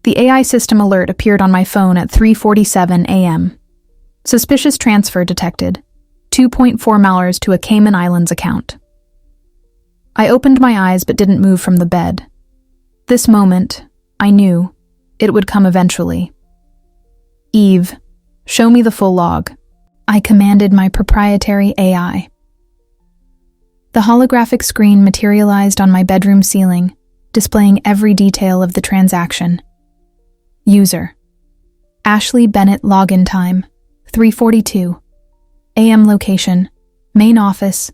The AI system alert appeared on my phone at 3:47 a.m. Suspicious transfer detected. $2.4 to a Cayman Islands account. I opened my eyes but didn't move from the bed. This moment, I knew, it would come eventually. Eve, show me the full log. I commanded my proprietary AI. The holographic screen materialized on my bedroom ceiling, displaying every detail of the transaction. User: Ashley Bennett login time, 3:42. AM location, main office,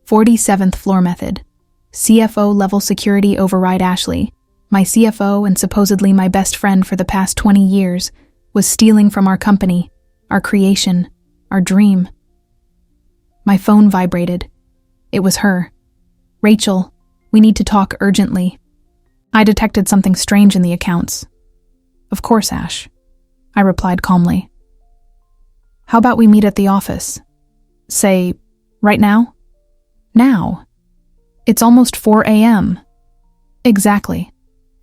47th floor method. CFO level security override. Ashley, my CFO and supposedly my best friend for the past 20 years, was stealing from our company, our creation, our dream. My phone vibrated. It was her. Rachel, we need to talk urgently. I detected something strange in the accounts. Of course, Ash, I replied calmly. How about we meet at the office? Say, right now? Now? It's almost 4 a.m. Exactly.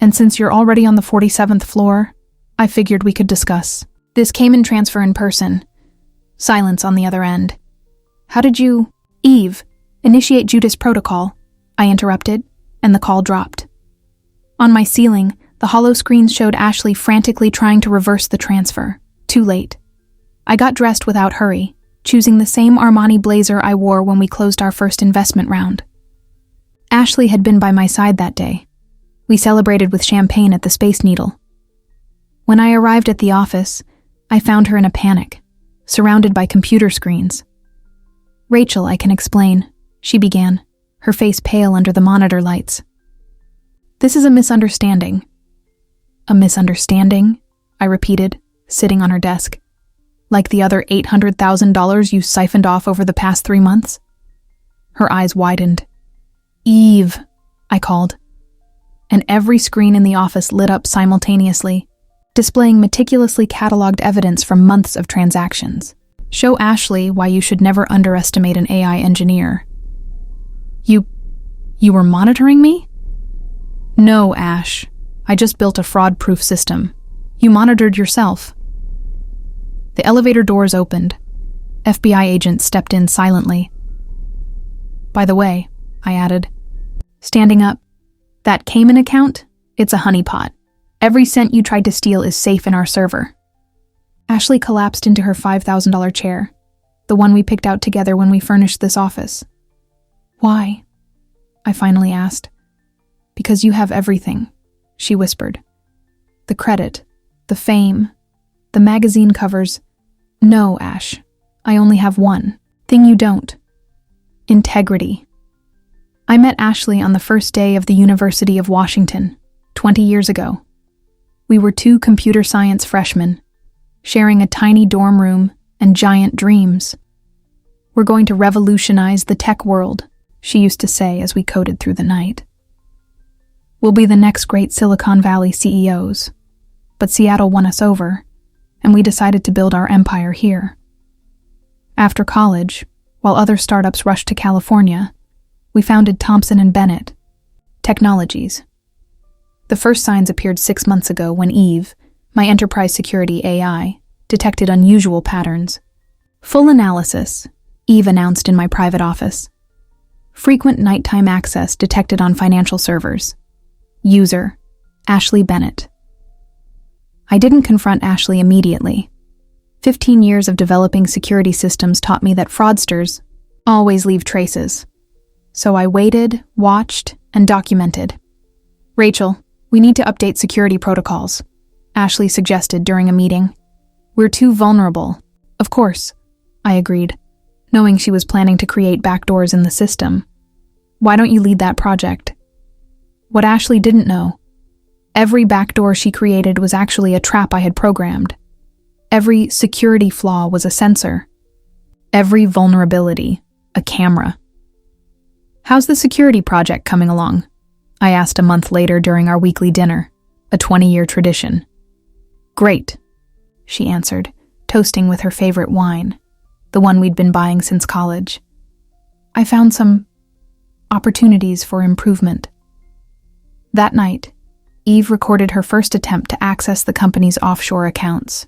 And since you're already on the 47th floor, I figured we could discuss. This Cayman transfer in person. Silence on the other end. How did you... Eve, initiate Judas protocol, I interrupted, and the call dropped. On my ceiling, the hollow screens showed Ashley frantically trying to reverse the transfer. Too late. I got dressed without hurry, choosing the same Armani blazer I wore when we closed our first investment round. Ashley had been by my side that day. We celebrated with champagne at the Space Needle. When I arrived at the office, I found her in a panic, surrounded by computer screens. Rachel, I can explain, she began, her face pale under the monitor lights. This is a misunderstanding. A misunderstanding? I repeated, sitting on her desk. Like the other $800,000 you siphoned off over the past 3 months? Her eyes widened. Eve, I called. And every screen in the office lit up simultaneously, displaying meticulously cataloged evidence from months of transactions. Show Ashley why you should never underestimate an AI engineer. You were monitoring me? No, Ash. I just built a fraud-proof system. You monitored yourself. The elevator doors opened. FBI agents stepped in silently. By the way, I added, standing up, that Cayman account, it's a honeypot. Every cent you tried to steal is safe in our server. Ashley collapsed into her $5,000 chair, the one we picked out together when we furnished this office. Why? I finally asked. Because you have everything, she whispered. The credit, the fame, the magazine covers. No, Ash, I only have one thing you don't. Integrity. I met Ashley on the first day of the University of Washington, 20 years ago. We were 2 computer science freshmen, sharing a tiny dorm room and giant dreams. We're going to revolutionize the tech world, she used to say as we coded through the night. We'll be the next great Silicon Valley CEOs, but Seattle won us over, and we decided to build our empire here. After college, while other startups rushed to California, we founded Thompson & Bennett Technologies. The first signs appeared 6 months ago when Eve, my enterprise security AI, detected unusual patterns. Full analysis, Eve announced in my private office. Frequent nighttime access detected on financial servers. User, Ashley Bennett. I didn't confront Ashley immediately. 15 years of developing security systems taught me that fraudsters always leave traces. So I waited, watched, and documented. Rachel, we need to update security protocols, Ashley suggested during a meeting. We're too vulnerable. Of course, I agreed, knowing she was planning to create backdoors in the system. Why don't you lead that project? What Ashley didn't know, every backdoor she created was actually a trap I had programmed. Every security flaw was a sensor. Every vulnerability, a camera. How's the security project coming along? I asked a month later during our weekly dinner, a 20-year tradition. Great, she answered, toasting with her favorite wine, the one we'd been buying since college. I found some opportunities for improvement. That night, Eve recorded her first attempt to access the company's offshore accounts.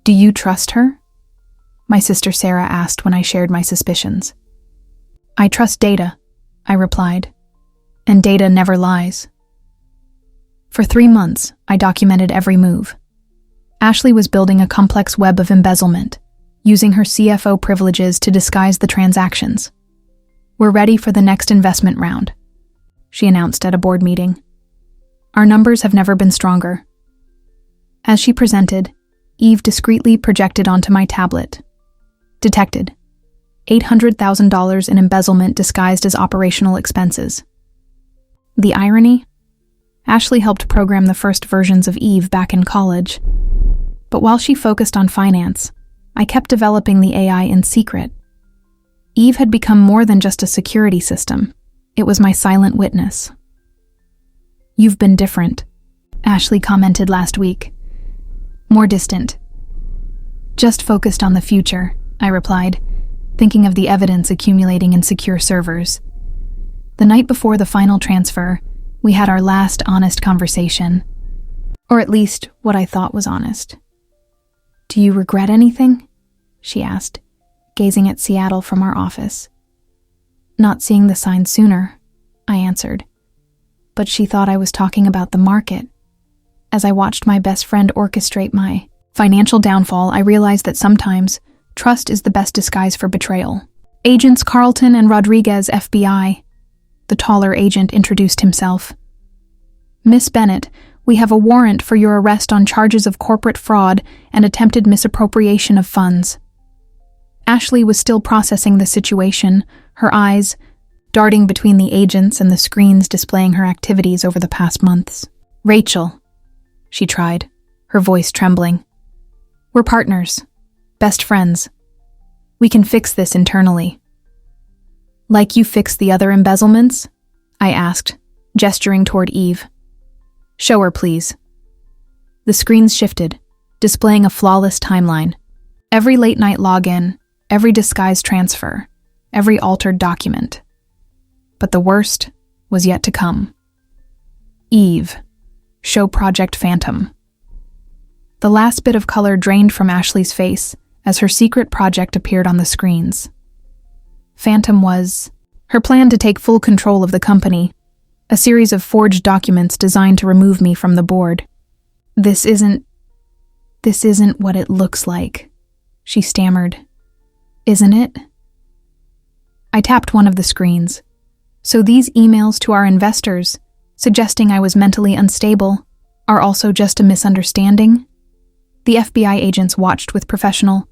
"Do you trust her?" my sister Sarah asked when I shared my suspicions. "I trust data," I replied, "and data never lies." For 3 months, I documented every move. Ashley was building a complex web of embezzlement, using her CFO privileges to disguise the transactions. "We're ready for the next investment round," she announced at a board meeting. "Our numbers have never been stronger." As she presented, Eve discreetly projected onto my tablet. Detected. $800,000 in embezzlement disguised as operational expenses. The irony? Ashley helped program the first versions of Eve back in college. But while she focused on finance, I kept developing the AI in secret. Eve had become more than just a security system. It was my silent witness. "You've been different," Ashley commented last week. "More distant." "Just focused on the future," I replied, thinking of the evidence accumulating in secure servers. The night before the final transfer, we had our last honest conversation. Or at least, what I thought was honest. "Do you regret anything?" she asked, gazing at Seattle from our office. "Not seeing the sign sooner," I answered. But she thought I was talking about the market. As I watched my best friend orchestrate my financial downfall, I realized that sometimes trust is the best disguise for betrayal. "Agents Carlton and Rodriguez, FBI." The taller agent introduced himself. "Miss Bennett, we have a warrant for your arrest on charges of corporate fraud and attempted misappropriation of funds." Ashley was still processing the situation, her eyes darting between the agents and the screens displaying her activities over the past months. "Rachel," she tried, her voice trembling. "We're partners. Best friends. We can fix this internally." "Like you fixed the other embezzlements?" I asked, gesturing toward Eve. "Show her, please." The screens shifted, displaying a flawless timeline. Every late-night login, every disguised transfer, every altered document. But the worst was yet to come. "Eve, show Project Phantom." The last bit of color drained from Ashley's face as her secret project appeared on the screens. Phantom was her plan to take full control of the company, a series of forged documents designed to remove me from the board. This isn't what it looks like," she stammered. "Isn't it?" I tapped one of the screens. "So these emails to our investors, suggesting I was mentally unstable, are also just a misunderstanding?" The FBI agents watched with professional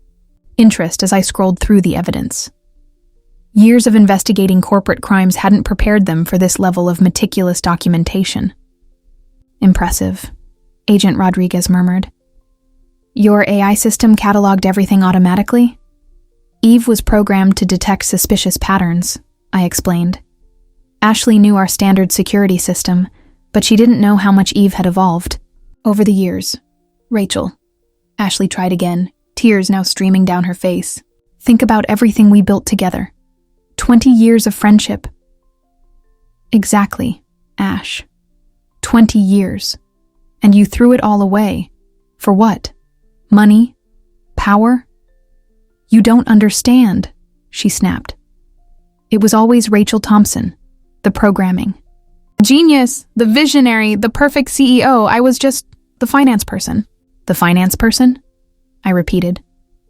interest as I scrolled through the evidence. Years of investigating corporate crimes hadn't prepared them for this level of meticulous documentation. "Impressive," Agent Rodriguez murmured. "Your AI system cataloged everything automatically?" "Eve was programmed to detect suspicious patterns," I explained. Ashley knew our standard security system, but she didn't know how much Eve had evolved. "Over the years, Rachel," Ashley tried again, tears now streaming down her face. "Think about everything we built together. 20 years of friendship." "Exactly, Ash. 20 years. And you threw it all away. For what? Money? Power? You don't understand," she snapped. "It was always Rachel Thompson, the programming. Genius, the visionary, the perfect CEO. I was just the finance person." "The finance person?" I repeated.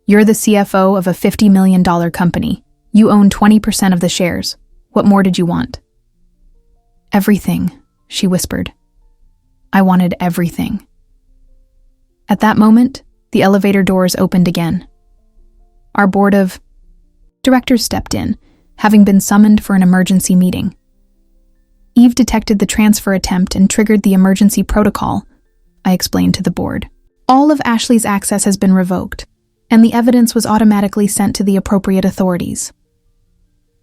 "You're the CFO of a $50 million company. You own 20% of the shares. What more did you want?" "Everything," she whispered. "I wanted everything." At that moment, the elevator doors opened again. Our board of directors stepped in, having been summoned for an emergency meeting. Eve detected the transfer attempt and triggered the emergency protocol, I explained to the board. All of Ashley's access has been revoked, and the evidence was automatically sent to the appropriate authorities.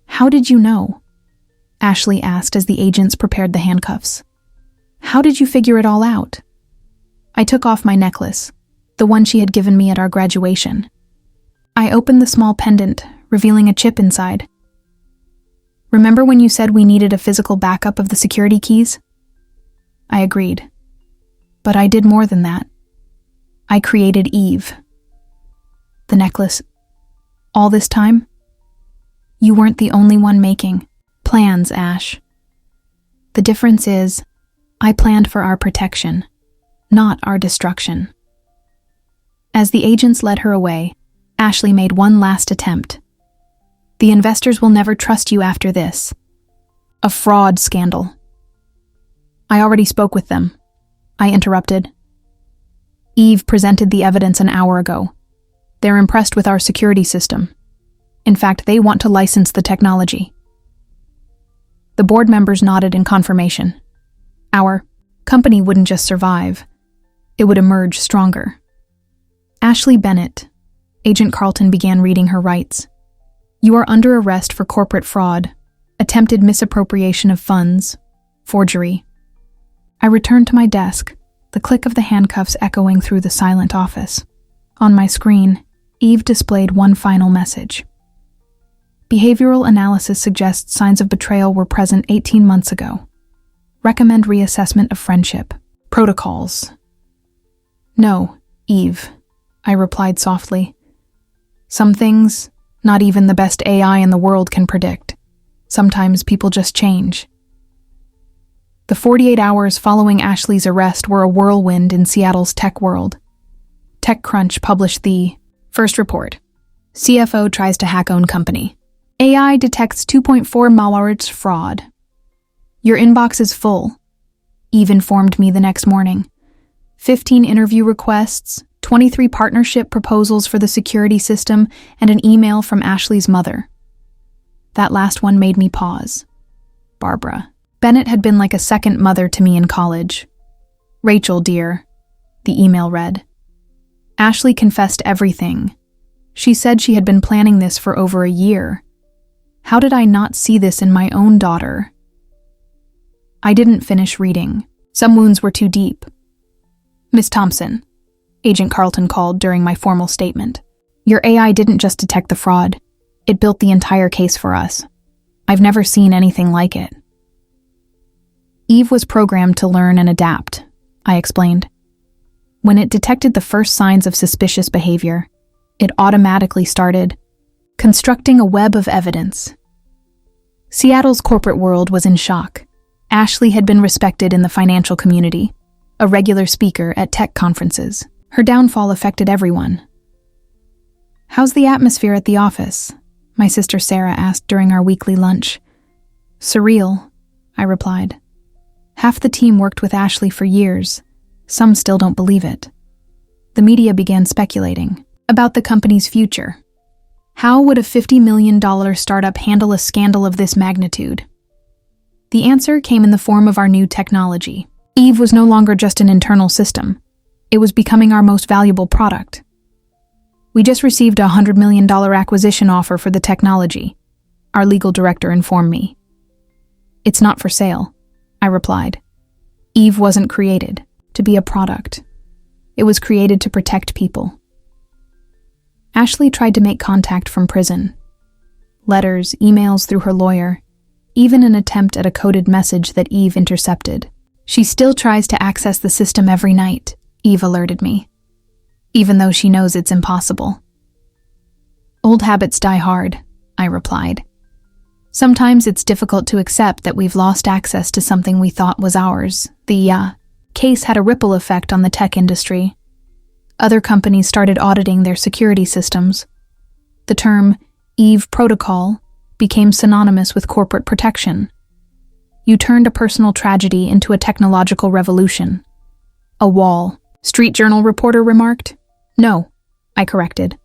"How did you know?" Ashley asked as the agents prepared the handcuffs. "How did you figure it all out?" I took off my necklace, the one she had given me at our graduation. I opened the small pendant, revealing a chip inside. "Remember when you said we needed a physical backup of the security keys?" I agreed. But I did more than that. I created Eve. The necklace. All this time? You weren't the only one making plans, Ash. The difference is, I planned for our protection, not our destruction. As the agents led her away, Ashley made one last attempt. The investors will never trust you after this. A fraud scandal. I already spoke with them, I interrupted. Eve presented the evidence an hour ago. They're impressed with our security system. In fact, they want to license the technology. The board members nodded in confirmation. Our company wouldn't just survive, it would emerge stronger. Ashley Bennett, Agent Carlton began reading her rights. You are under arrest for corporate fraud, attempted misappropriation of funds, forgery. I returned to my desk, the click of the handcuffs echoing through the silent office. On my screen, Eve displayed one final message. Behavioral analysis suggests signs of betrayal were present 18 months ago. Recommend reassessment of friendship. Protocols. No, Eve, I replied softly. Some things, not even the best AI in the world can predict. Sometimes people just change. The 48 hours following Ashley's arrest were a whirlwind in Seattle's tech world. TechCrunch published the first report. CFO tries to hack own company. AI detects 2.4 malware's fraud. Your inbox is full, Eve informed me the next morning. 15 interview requests, 23 partnership proposals for the security system, and an email from Ashley's mother. That last one made me pause. Barbara. Bennett had been like a second mother to me in college. Rachel, dear, the email read. Ashley confessed everything. She said she had been planning this for over a year. How did I not see this in my own daughter? I didn't finish reading. Some wounds were too deep. Miss Thompson, Agent Carlton called during my formal statement. Your AI didn't just detect the fraud. It built the entire case for us. I've never seen anything like it. Eve was programmed to learn and adapt, I explained. When it detected the first signs of suspicious behavior, it automatically started constructing a web of evidence. Seattle's corporate world was in shock. Ashley had been respected in the financial community, a regular speaker at tech conferences. Her downfall affected everyone. How's the atmosphere at the office? My sister Sarah asked during our weekly lunch. Surreal, I replied. Half the team worked with Ashley for years. Some still don't believe it. The media began speculating about the company's future. How would a $50 million startup handle a scandal of this magnitude? The answer came in the form of our new technology. Eve was no longer just an internal system. It was becoming our most valuable product. We just received a $100 million acquisition offer for the technology, our legal director informed me. It's not for sale, I replied. Eve wasn't created to be a product. It was created to protect people. Ashley tried to make contact from prison. Letters, emails through her lawyer, even an attempt at a coded message that Eve intercepted. She still tries to access the system every night, Eve alerted me, even though she knows it's impossible. Old habits die hard, I replied. Sometimes it's difficult to accept that we've lost access to something we thought was ours. The case had a ripple effect on the tech industry. Other companies started auditing their security systems. The term Eve Protocol became synonymous with corporate protection. You turned a personal tragedy into a technological revolution. A wall, Street Journal reporter remarked. No, I corrected.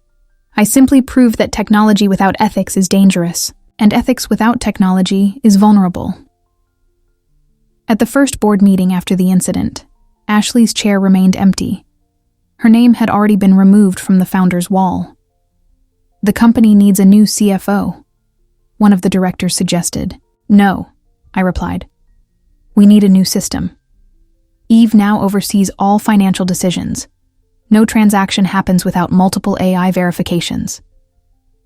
I simply proved that technology without ethics is dangerous, and ethics without technology is vulnerable. At the first board meeting after the incident, Ashley's chair remained empty. Her name had already been removed from the founder's wall. The company needs a new CFO, one of the directors suggested. No, I replied. We need a new system. Eve now oversees all financial decisions. No transaction happens without multiple AI verifications.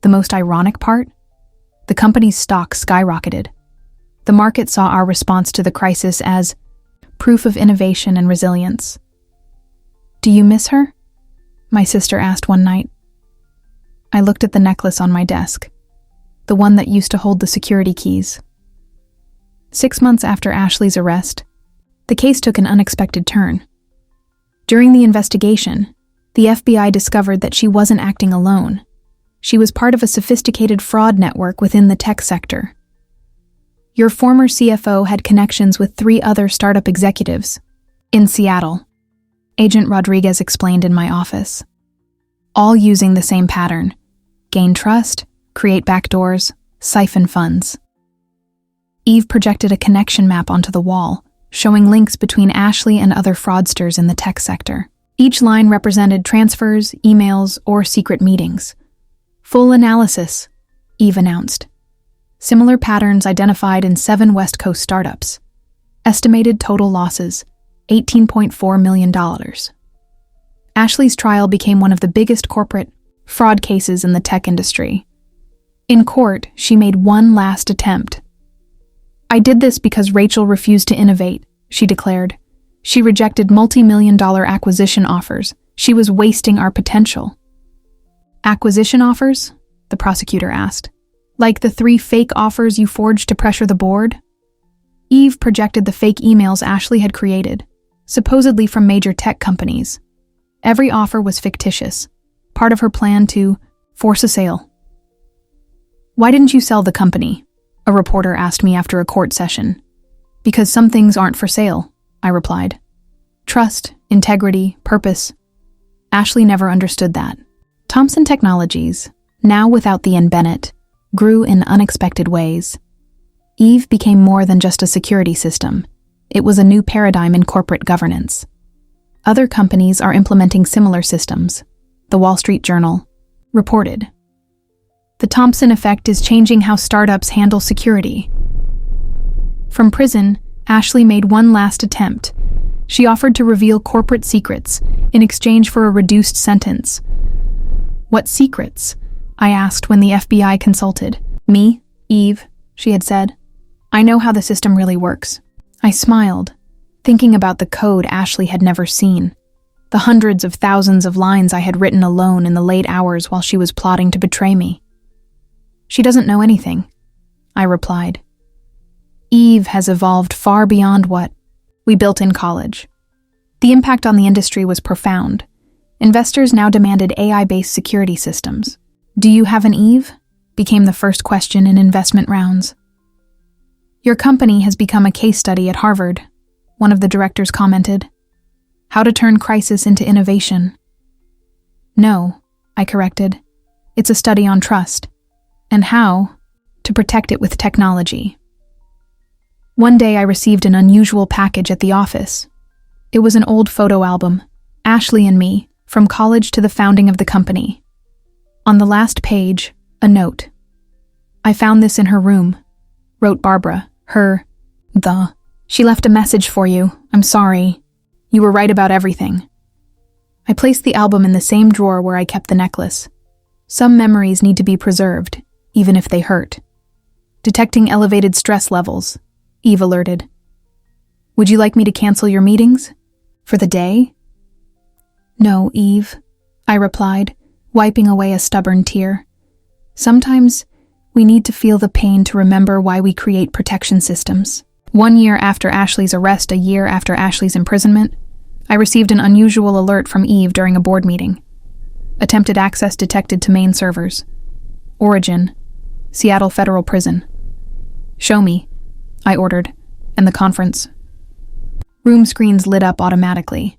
The most ironic part? The company's stock skyrocketed. The market saw our response to the crisis as proof of innovation and resilience. "Do you miss her?" my sister asked one night. I looked at the necklace on my desk, the one that used to hold the security keys. 6 months after Ashley's arrest, the case took an unexpected turn. During the investigation, the FBI discovered that she wasn't acting alone. She was part of a sophisticated fraud network within the tech sector. "Your former CFO had connections with 3 other startup executives in Seattle," Agent Rodriguez explained in my office. "All using the same pattern: gain trust, create backdoors, siphon funds." Eve projected a connection map onto the wall, showing links between Ashley and other fraudsters in the tech sector. Each line represented transfers, emails, or secret meetings. "Full analysis," Eve announced. Similar patterns identified in 7 West Coast startups. Estimated total losses, $18.4 million. Ashley's trial became one of the biggest corporate fraud cases in the tech industry. In court, she made one last attempt. "I did this because Rachel refused to innovate," she declared. "She rejected multi-million-dollar acquisition offers. She was wasting our potential." "Acquisition offers?" the prosecutor asked. "Like the 3 fake offers you forged to pressure the board?" Eve projected the fake emails Ashley had created, supposedly from major tech companies. Every offer was fictitious, part of her plan to force a sale. "Why didn't you sell the company?" a reporter asked me after a court session. "Because some things aren't for sale," I replied. Trust, integrity, purpose. Ashley never understood that. Thomson Technologies, now without the N. Bennett, grew in unexpected ways. Eve became more than just a security system. It was a new paradigm in corporate governance. Other companies are implementing similar systems, the Wall Street Journal reported. The Thomson effect is changing how startups handle security. From prison, Ashley made one last attempt. She offered to reveal corporate secrets in exchange for a reduced sentence. "What secrets?" I asked when the FBI consulted. "Me, Eve," she had said. "I know how the system really works." I smiled, thinking about the code Ashley had never seen, the hundreds of thousands of lines I had written alone in the late hours while she was plotting to betray me. "She doesn't know anything," I replied. "Eve has evolved far beyond what we built in college." The impact on the industry was profound. Investors now demanded AI-based security systems. "Do you have an Eve?" became the first question in investment rounds. "Your company has become a case study at Harvard," one of the directors commented. "How to turn crisis into innovation." "No," I corrected. "It's a study on trust, and how to protect it with technology." One day I received an unusual package at the office. It was an old photo album, Ashley and me, from college to the founding of the company. On the last page, a note. "I found this in her room," wrote Barbara. She left a message for you. I'm sorry. You were right about everything." I placed the album in the same drawer where I kept the necklace. Some memories need to be preserved, even if they hurt. "Detecting elevated stress levels," Eve alerted. "Would you like me to cancel your meetings? For the day?" "No, Eve," I replied, wiping away a stubborn tear. "Sometimes we need to feel the pain to remember why we create protection systems." 1 year after Ashley's arrest, a year after Ashley's imprisonment, I received an unusual alert from Eve during a board meeting. Attempted access detected to main servers. Origin: Seattle Federal Prison. "Show me," I ordered, and the conference room screens lit up automatically.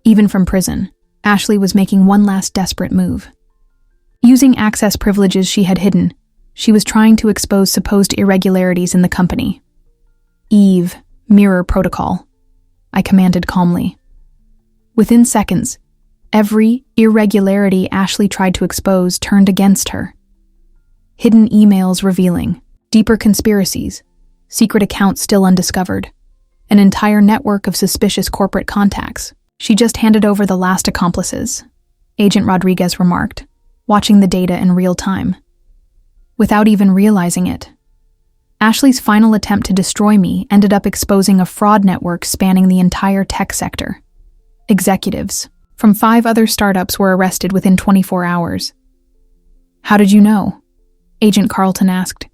Even from prison, Ashley was making one last desperate move. Using access privileges she had hidden, she was trying to expose supposed irregularities in the company. "Eve, mirror protocol," I commanded calmly. Within seconds, every irregularity Ashley tried to expose turned against her. Hidden emails revealing, deeper conspiracies, secret accounts still undiscovered, an entire network of suspicious corporate contacts. "She just handed over the last accomplices," Agent Rodriguez remarked, watching the data in real time. Without even realizing it, Ashley's final attempt to destroy me ended up exposing a fraud network spanning the entire tech sector. Executives from 5 other startups were arrested within 24 hours. "How did you know?" Agent Carlton asked.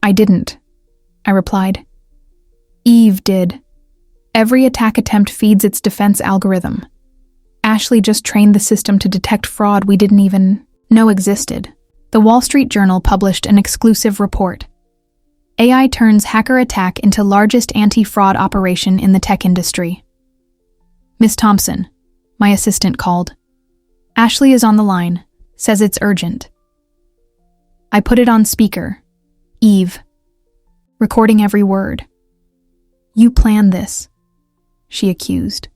"I didn't," I replied. "Eve did. Every attack attempt feeds its defense algorithm. Ashley just trained the system to detect fraud we didn't even know existed." The Wall Street Journal published an exclusive report. AI turns hacker attack into largest anti-fraud operation in the tech industry. "Miss Thompson," my assistant called. "Ashley is on the line, says it's urgent." I put it on speaker. Eve. Recording every word. "You planned this," she accused.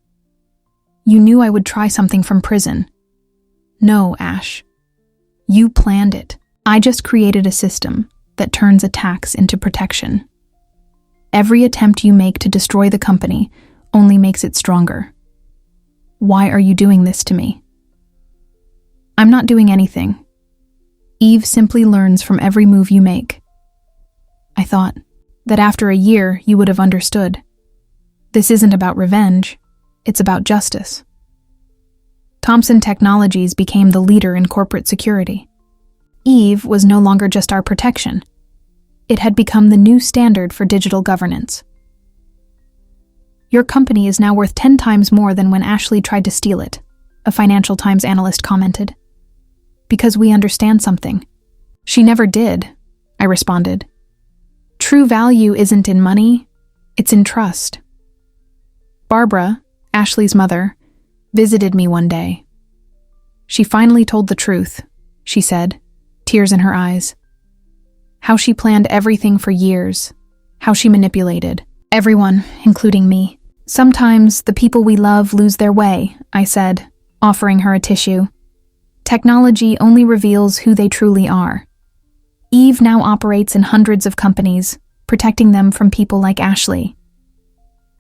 "You knew I would try something from prison." "No, Ash. You planned it. I just created a system that turns attacks into protection. Every attempt you make to destroy the company only makes it stronger. Why are you doing this to me?" "I'm not doing anything. Eve simply learns from every move you make." I thought that after a year you would have understood. This isn't about revenge, it's about justice. Thomson Technologies became the leader in corporate security. Eve was no longer just our protection. It had become the new standard for digital governance. "Your company is now worth 10 times more than when Ashley tried to steal it," a Financial Times analyst commented. "Because we understand something." "She never did," I responded. "True value isn't in money, it's in trust." Barbara, Ashley's mother, visited me one day. "She finally told the truth," she said, tears in her eyes. How she planned everything for years, how she manipulated everyone, including me. "Sometimes the people we love lose their way," I said, offering her a tissue. "Technology only reveals who they truly are." Eve now operates in hundreds of companies, protecting them from people like Ashley.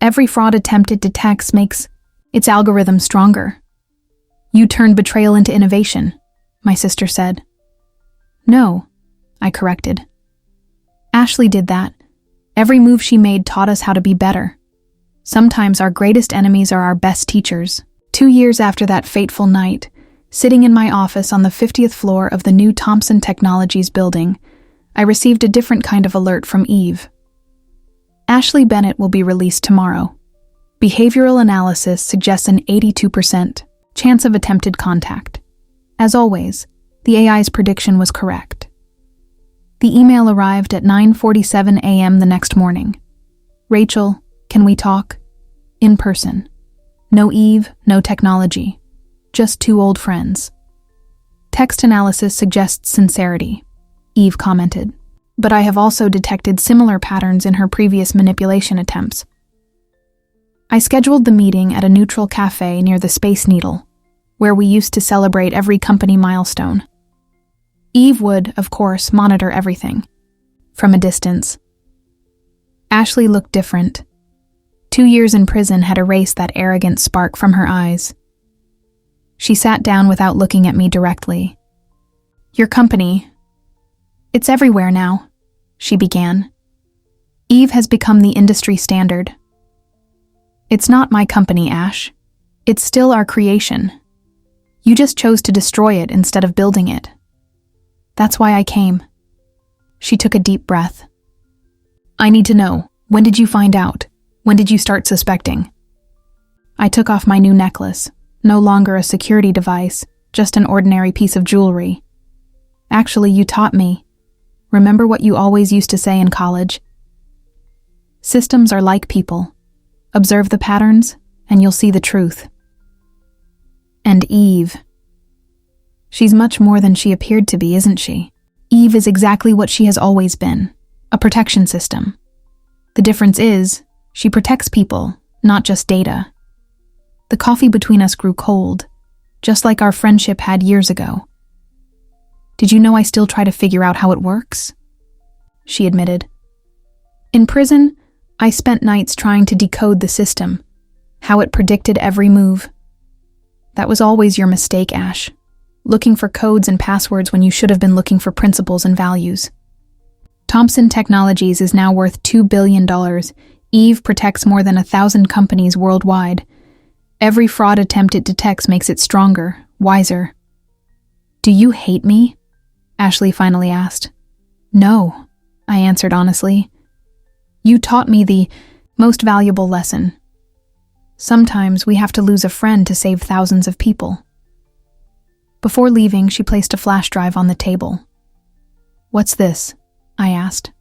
Every fraud attempt it detects makes its algorithm stronger. "You turned betrayal into innovation," my sister said. "No," I corrected. "Ashley did that. Every move she made taught us how to be better. Sometimes our greatest enemies are our best teachers." 2 years after that fateful night, sitting in my office on the 50th floor of the new Thomson Technologies building, I received a different kind of alert from Eve. "Ashley Bennett will be released tomorrow. Behavioral analysis suggests an 82% chance of attempted contact." As always, the AI's prediction was correct. The email arrived at 9:47 a.m. the next morning. "Rachel, can we talk? In person. No Eve, no technology. Just 2 old friends." "Text analysis suggests sincerity," Eve commented. "But I have also detected similar patterns in her previous manipulation attempts." I scheduled the meeting at a neutral cafe near the Space Needle, where we used to celebrate every company milestone. Eve would, of course, monitor everything, from a distance. Ashley looked different. 2 years in prison had erased that arrogant spark from her eyes. She sat down without looking at me directly. "Your company, it's everywhere now," she began. "Eve has become the industry standard." "It's not my company, Ash. It's still our creation. You just chose to destroy it instead of building it. That's why I came." She took a deep breath. "I need to know, when did you find out? When did you start suspecting?" I took off my new necklace, no longer a security device, just an ordinary piece of jewelry. "Actually, you taught me. Remember what you always used to say in college? Systems are like people. Observe the patterns, and you'll see the truth." And Eve. She's much more than she appeared to be, isn't she? Eve is exactly what she has always been, a protection system. The difference is, she protects people, not just data. The coffee between us grew cold, just like our friendship had years ago. "Did you know I still try to figure out how it works?" she admitted. "In prison, I spent nights trying to decode the system, how it predicted every move. That was always your mistake, Ash. Looking for codes and passwords when you should have been looking for principles and values." Thomson Technologies is now worth $2 billion. Eve protects more than 1,000 companies worldwide. Every fraud attempt it detects makes it stronger, wiser. Do you hate me? Ashley finally asked. No, I answered honestly. You taught me the most valuable lesson. Sometimes we have to lose a friend to save thousands of people. Before leaving, she placed a flash drive on the table. What's this? I asked.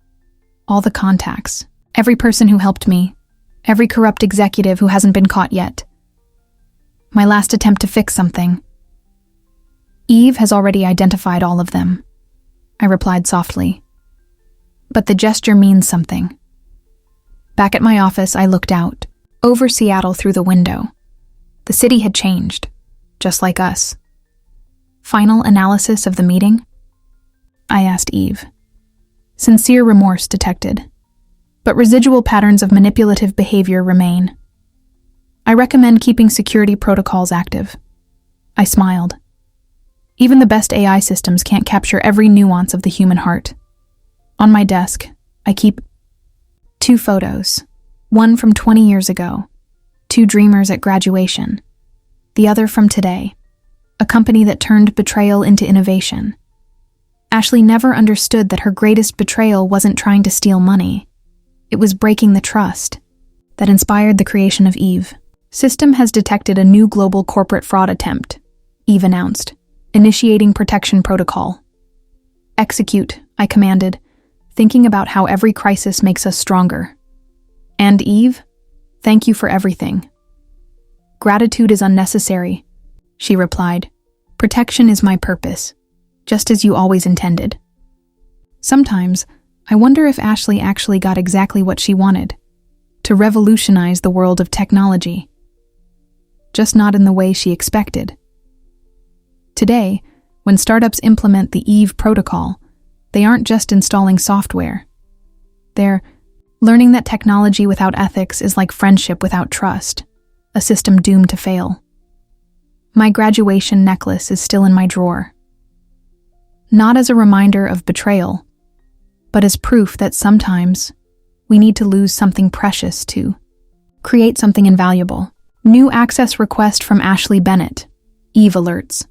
All the contacts. Every person who helped me. Every corrupt executive who hasn't been caught yet. My last attempt to fix something. Eve has already identified all of them, I replied softly. But the gesture means something. Back at my office, I looked out, over Seattle through the window. The city had changed, just like us. Final analysis of the meeting? I asked Eve. Sincere remorse detected, but residual patterns of manipulative behavior remain. I recommend keeping security protocols active. I smiled. Even the best AI systems can't capture every nuance of the human heart. On my desk, I keep 2 photos, one from 20 years ago, 2 dreamers at graduation, the other from today, a company that turned betrayal into innovation. Ashley never understood that her greatest betrayal wasn't trying to steal money. It was breaking the trust that inspired the creation of Eve. System has detected a new global corporate fraud attempt, Eve announced, initiating protection protocol. Execute, I commanded, thinking about how every crisis makes us stronger. And Eve, thank you for everything. Gratitude is unnecessary, she replied. Protection is my purpose, just as you always intended. Sometimes, I wonder if Ashley actually got exactly what she wanted, to revolutionize the world of technology. Just not in the way she expected. Today, when startups implement the Eve protocol, they aren't just installing software. They're learning that technology without ethics is like friendship without trust, a system doomed to fail. My graduation necklace is still in my drawer. Not as a reminder of betrayal, but as proof that sometimes we need to lose something precious to create something invaluable. New access request from Ashley Bennett. Eve alerts.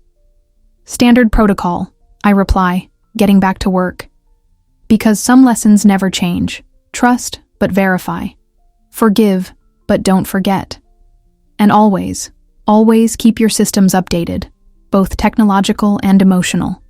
Standard protocol, I reply, getting back to work. Because some lessons never change. Trust, but verify. Forgive, but don't forget. And always keep your systems updated, both technological and emotional.